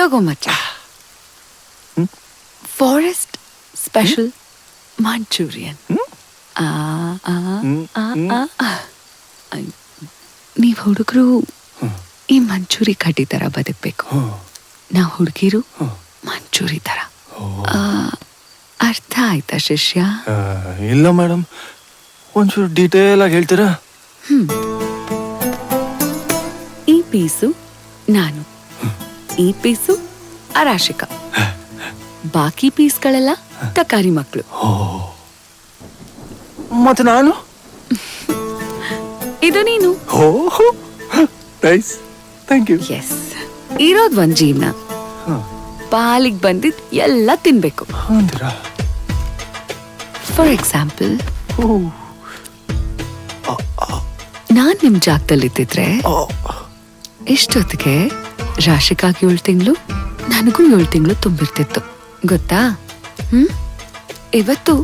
ತಗೋ ಮಚ್ಚ. Forest special manchurian. ನೀವ್ ಹುಡುಗರು ಈ ಮಂಚೂರಿ ಕಡ್ಡಿ ತರ ಬದುಕ್ಬೇಕು, ನಾವ್ ಹುಡುಗಿರು ಮಂಚೂರಿ ತರ. ಅರ್ಥ ಆಯ್ತಾ ಶಿಷ್ಯ? ಇಲ್ಲ ಮೇಡಮ್, ಒಂಚೂರು ಡೀಟೇಲ್ ಆಗಿ ಹೇಳ್ತೀರಾ? ಈ ಪೀಸು ನಾನು, ಈ ಪೀಸು ಅರಾಶಿಕ, ಬಾಕಿ ಪೀಸ್ಗಳೆಲ್ಲ ತಕಾರಿ ಮಕ್ಕಳು. ಮತ್ತೆ ನಾನು? ಇದು ನೀನು. Nice, thank you. ಎಸ್, ಇರೋದ್ ಒಂದ್ ಜೀವನ, ಪಾಲಿಗೆ ಬಂದಿದ್ ಎಲ್ಲ ತಿನ್ಬೇಕು. ಫಾರ್ ಎಕ್ಸಾಂಪಲ್, ನಾನ್ ನಿಮ್ ಜಾಗದಲ್ಲಿದ್ದಿದ್ರೆ ಇಷ್ಟೊತ್ತಿಗೆ ರಾಶಿಕಾಗಿ 7 ತಿಂಗಳು, ನನಗೂ 7 ತಿಂಗಳು ತುಂಬಿರ್ತಿತ್ತು, ಗೊತ್ತಾ? ಇವತ್ತು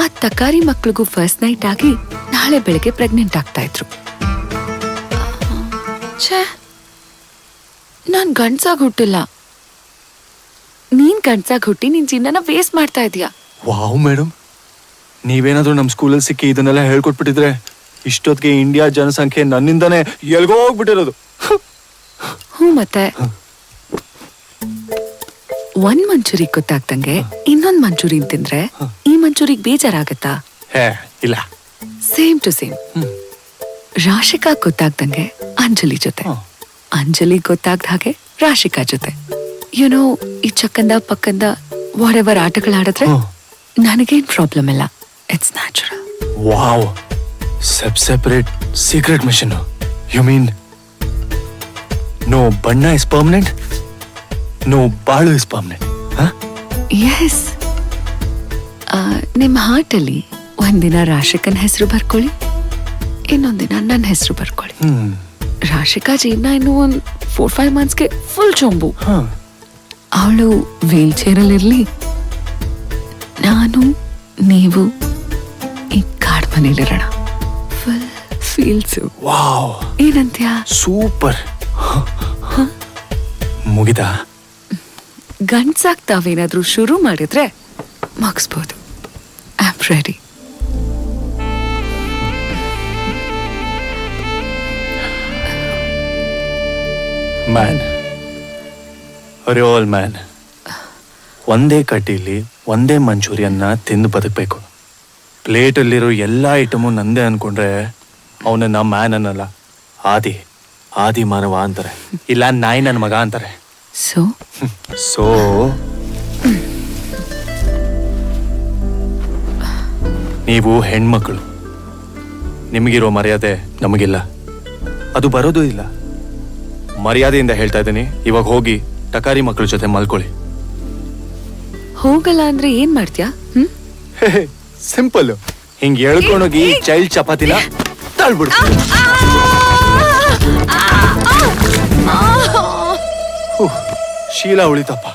ಆ ತಕಾರಿ ಮಕ್ಳಿಗೂ ಫಸ್ಟ್ ನೈಟ್ ಆಗಿ ನಾಳೆ ಬೆಳಗ್ಗೆ ಪ್ರೆಗ್ನೆಂಟ್ ಆಗ್ತಾ ಇದ್ರು. ನಾನ್ ಗಂಡ್ಸಾಗ್ ಹುಟ್ಟಿಲ್ಲ, ನೀನ್ ಗಂಡ್ಸಾಗ್ ಹುಟ್ಟಿ ನಿನ್ ಜೀವನ ವೇಸ್ಟ್ ಮಾಡ್ತಾ ಇದೀಯ. ವಾವ್ ಮೇಡಮ್, ನೀವೇನಾದ್ರೂ ನಮ್ ಸ್ಕೂಲಲ್ಲಿ ಸಿಕ್ಕಿ ಇದನ್ನೆಲ್ಲ ಹೇಳ್ಕೊಟ್ಬಿಟ್ಟಿದ್ರೆ ಇಷ್ಟೊತ್ತಿಗೆ ಇಂಡಿಯಾ ಜನಸಂಖ್ಯೆ ನನ್ನಿಂದಾನೇ ಎಲ್ಗೋ ಹೋಗ್ಬಿಟ್ಟಿರೋದು. ಮತ್ತೆ ಒಂದ್ ಮಂಚೂರಿ ಗೊತ್ತಾಗ್ದಂಗೆ ಇನ್ನೊಂದ್ ಮಂಚೂರಿ ತಿಂದ್ರೆ ಈ ಮಂಚೂರಿಗೆ ಬೇಜಾರಾಗತ್ತಾ? ಇಲ್ಲ. Same to same. ರಾಶಿಕಾ ಗೊತ್ತಾಗ್ದಂಗೆ ಅಂಜಲಿ ಜೊತೆ, ಅಂಜಲಿ ಗೊತ್ತಾಗ್ದ ಹಾಗೆ ರಾಶಿಕಾ ಜೊತೆ, ಯುನೋ ಈ ಚಕ್ಕಂದ ಪಕ್ಕಂದ ವಾಟ್ ಎವರ್ ಆಟಗಳಾಡಿದ್ರೆ ನನಗೇನ್ ಪ್ರಾಬ್ಲಮ್ ಇಲ್ಲ. It's natural. Wow, separate secret mission. You mean no ಬಣ್ಣ ಇಸ್ ಪರ್ಮನೆಂಟ್, ನೋ ಬಾಳು ಇಸ್ ಪರ್ಮನೆಂಟ್. ಎಸ್. ನಿಮ್ಮ ಹಾರ್ಟ್ ಅಲ್ಲಿ ಒಂದಿನ ರಾಶಿಕನ್ ಹೆಸರು ಬರ್ಕೊಳ್ಳಿ, ಇನ್ನೊಂದಿನ ನನ್ನ ಹೆಸರು ಬರ್ಕೊಳ್ಳಿ. ರಾಶಿಕಾ ಜೀವನ ಇನ್ನು ಒಂದ್ 4-5 ಮಂತ್ಸ್ಗೆ ಫುಲ್ ಚೊಂಬು. ಅವಳು ವೀಲ್ ಚೇರಲ್ಲಿ ಇರ್ಲಿ, ನಾನು ನೀವು ಈ ಕಾಡ್ ಮನೇಲಿರೋಣ. Full feels. ವಾವ್, ಏನಂತ್ಯ? ಸೂಪರ್. ಮುಗಿದಾ? ಗಂಡ್ಸಾಗ್ ತಾವೇನಾದ್ರೂ ಶುರು ಮಾಡಿದ್ರೆ ಮುಗಿಸ್ಬೋದು. I am ready. Man, real man. ಒಂದೇ ಕಡ್ಡಿಲಿ ಒಂದೇ ಮಂಚೂರಿಯನ್ನ ತಿಂದು ಬದುಕಬೇಕು. ಪ್ಲೇಟಲ್ಲಿರೋ ಎಲ್ಲ ಐಟಮು ನಂದೇ ಅನ್ಕೊಂಡ್ರೆ ಅವನನ್ನ ಮ್ಯಾನ್ ಅನ್ನಲ್ಲ, ಆದಿ ಮಾನವ ಅಂತಾರೆ, ಇಲ್ಲ ನಾಯಿ ನನ್ನ ಮಗ ಅಂತಾರೆ. ಸೊ ನೀವು ಹೆಣ್ಮಕ್ಳು, ನಿಮಗಿರೋ ಮರ್ಯಾದೆ ನಮಗಿಲ್ಲ, ಅದು ಬರೋದು ಇಲ್ಲ. ಮರ್ಯಾದೆಯಿಂದ ಹೇಳ್ತಾ ಇದ್ದೀನಿ, ಇವಾಗ ಹೋಗಿ ಟಕಾರಿ ಮಕ್ಕಳ ಜೊತೆ ಮಲ್ಕೊಳ್ಳಿ. ಹೋಗಲ್ಲ ಅಂದ್ರೆ ಏನ್ ಮಾಡ್ತೀಯಾ? ಸಿಂಪಲ್, ಹಿಂಗ್ ಹೇಳ್ಕೊಂಡೋಗಿ ಚೈಲ್ಡ್ ಚಪಾತಿನ ತಳ್ಬಿಡ್ತೀನಿ. ಶೀಲ ಉಳಿತಪ್ಪ.